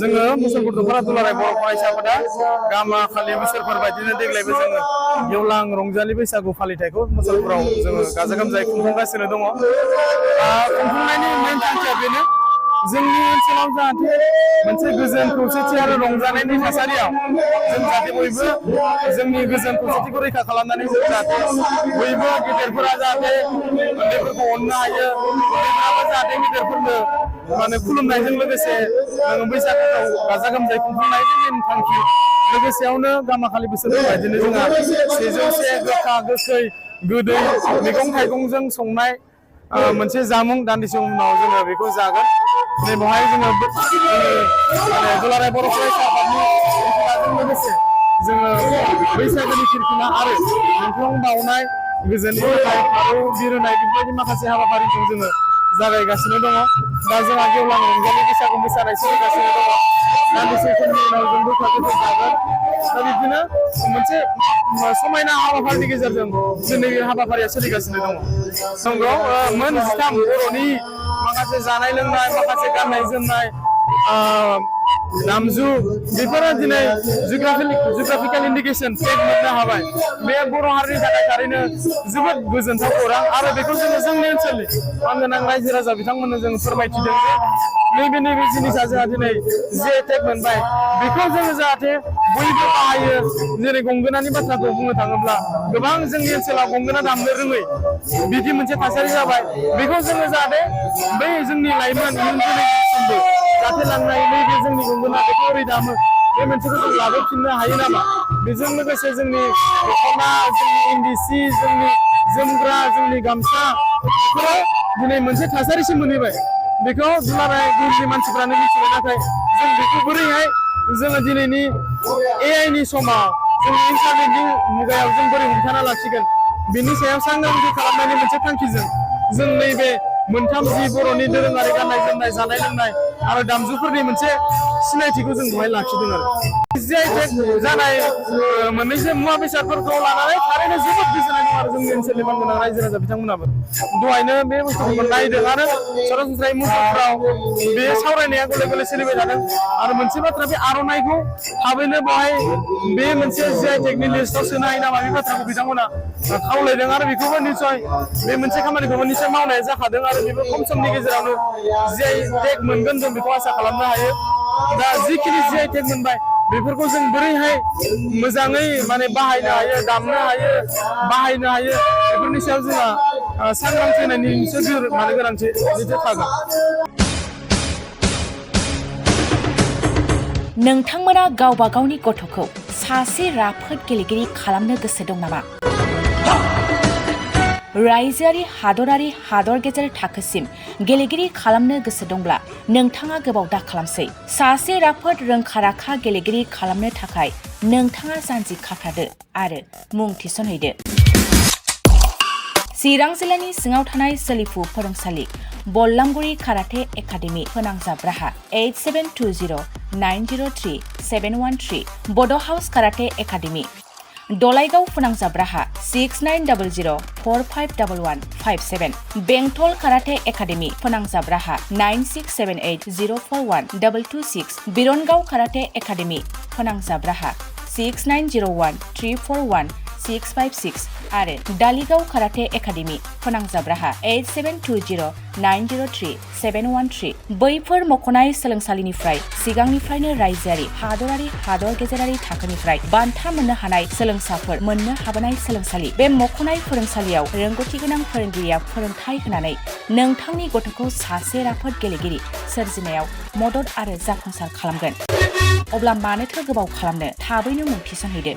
जोङो मुसलपुर दख'रा दुलाराय बर' फरायसाफोरा गामा खालि बोसोरफोर बायदिनो देग्लायबो जोङो गेवलां रंजालि बैसागु फालिथायखौ मुसलपुराव जोङो गाजा गोमजायै खुंफुंगासिनो दङ। खुंफुंनायनि मेन थांखिया बेनो जोंनि ओनसोलाव जाहाथे मोनसे गोजोन खौसेथि आरो रंजानायनि थासारियाव जों जाहाथे बयबो जोंनि गोजोन खौसेथिखौ रैखा खालामनानै जों जाहाथे बयबो गेदेरफोरा जाहाथे उन्दैफोरखौ अननो हायो, उन्दैफोराबो जाहाथे गेदेरफोरनो माने खुलुमनायजों लोगोसे बैसागुखौ गाजा गोमजायै खुंफुंनायनि मेन थांखि। लोगोसेयावनो गामाखालि बोसोरफोर बायदिनो जोंहा 101 गोखा गोखै गोदै मैगं थाइगंजों संनाय मोनसे जामुं दान्दिसे उनाव जोङो बेखौ जागोन। बेवहाय जोङो दुलाराय बर' फरायसा आफादनि ओनसोलाजों लोगोसे जोङो बैसागोनि खिरखिना आरो मुंख्लं बाउनाय गोजोननि थाखाय फारौ बिरहोनाय बेफोरबायदि माखासे हाबाफारिजों जोङो जागायगासिनो दङ। दा जोंहा गेवलां रंजालि बैसागु मोसानाय सोलिगासिनो दङ। दान्दिसे समनि उनाव जों गोखा गोखै जागोन। दा बिदिनो मोनसे समायना हाबाफारिनि गेजेरजों दिनै हाबाफारिया सोलिगासिनो दङ। नंगौ मोन 13 बर'नि माखासे जानाय लोंनाय, माखासे गाननाय जोमनाय, दामजु बेफोरो दिनै जिअग्राफिकेल इन्डिकेसन टेग मोननो हाबाय। बे बर' हारिनि थाखाय थारैनो जोबोद गोजोनथाव खौरां आरो बेखौ जोङो जोंनि ओनसोलनि मानगोनां रायजो राजा बिथांमोननो जों फोरमायथिदों जे नैबे जिनिसा जोंहा दिनै जिआइ टेग मोनबाय। बेखौ जोङो जाहाथे बयबो बाहायो। जेरै गंगोनानि बाथ्राखौ बुंनो थाङोब्ला गोबां जोंनि ओनसोलाव गंगोना दामनो रोङै बिदि मोनसे थासारि जाबाय। बेखौ जोङो जाहाथे बै जोंनि लाइमोन इयुन जोलैसिमबो जाहाथे लांनाय नैबे जोंनि गंगोना बेखौ ओरै दामो, बे मोनसेखौ जों लाबोफिननो हायो नामा? बेजों लोगोसे जोंनि दख'ना, जोंनि इन्दि सि, जोंनि जोमग्रा, जोंनि गामसा बेफोरो दिनै मोनसे थासारिसिम मोनहैबाय। बेखौ दुलाराय बुहुमनि मानसिफ्रानो मिथिबाय। नाथाय जों बेखौ बोरैहाय जोङो दिनैनि एआइनि समाव जोंनि इन्टारनेटनि मुगायाव जों बोरै हमथाना लाखिगोन बिनि सायाव सांग्रांथि खालामनायनि मोनसे थांखिजों जों नैबे मोनथाम जि बर'नि दोरोङारि गाननाय जोमनाय, जानाय लोंनाय आरो दामजुफोरनि मोनसे सिनायथिखौ जों बेवहाय लाखिदों आरो जिआइ टेग जानाय मोननैसो मुवा बेसादफोरखौ लानानै थारैनो जोबोद गोजोननाय दं आरो जोंनि ओनसोलनि मानगोनां रायजो राजा बिथांमोनाबो दहायनो बे बुस्थुखौ नायदों आरो सरासनस्रायै मुलुगफ्राव बे सावरायनाया गले गले सोलिबाय थादों। आरो मोनसे बाथ्रा, बे आर'नाइखौ थाबैनो बेवहाय बे मोनसे जिआइ टेगनि लिस्टआव सोनो हायो नामा, बे बाथ्राखौ बिथांमोना खावलायदों आरो बेखौबो निस्सय बे मोनसे खामानिखौबो निस्सय मावनाया जाखादों आरो बेबो खम समनि गेजेरावनो जिआइ टेग मोनगोन जों बेखौ आसा खालामनो हायो। दा जिखिनि जिआइ टेग मोनबाय बेफोरखौ जों बोरैहाय मोजाङै माने बाहायनो हायो, दामनो हायो, बाहायनो हायो, बेफोरनि सायाव जोंहा सांग्रांथि होनायनि माने गोनांथि थागोन। नोंथांमोना गावबा गावनि गथ'खौ सासे राफोद गेलेगिरि खालामनो गोसो दं नामा? रायजोआरि, हादरारि, हादर गेजेर थाखोसिम गेलेगिरि खालामनो गोसो दंब्ला नोंथाङा गोबाव दा खालामसै। सासे राफोद रोंखा-राखा गेलेगिरि खालामनो थाखाय नोंथाङा जानजि खाफ्रादो आरो मुं थिसनहैदो। चिरां जिल्लानि सिङाव थानाय सोलिफु फोरोंसालि बल्लामगुरि काराटे एकाडेमि फोनांजाब राहा 8720903713 बड' हाउस काराटे एकाडेमि दलाइगाव फोनांजाब राहा 6900451157 बेंटल काराटे एकाडेमि फोनांजाब राहा 9678041226 बिरनगाव काराटे एकाडेमि फोनांजाब राहा 6901341656 आरो दालिगाव काराटे एकाडेमि फोनांजाब राहा 8720903713 बैफोर मख'नाय सोलोंसालिनिफ्राय सिगांनिफ्रायनो रायजोआरि, हादरारि, हादर गेजेरारि थाखोनिफ्राय बान्था मोननो हानाय सोलोंसाफोर मोननो हाबोनाय सोलोंसालि। बे मख'नाय फोरोंसालियाव रोंगौथि गोनां फोरोंगिरिया फोरोंथाय होनानै नोंथांनि गथ'खौ सासे राफोद गेलेगिरि सोरजिनायाव मदद आरो जाफुंसार खालामगोन। अब्ला मानोथो गोबाव खालामनो, थाबैनो मुं थिसनहैदो।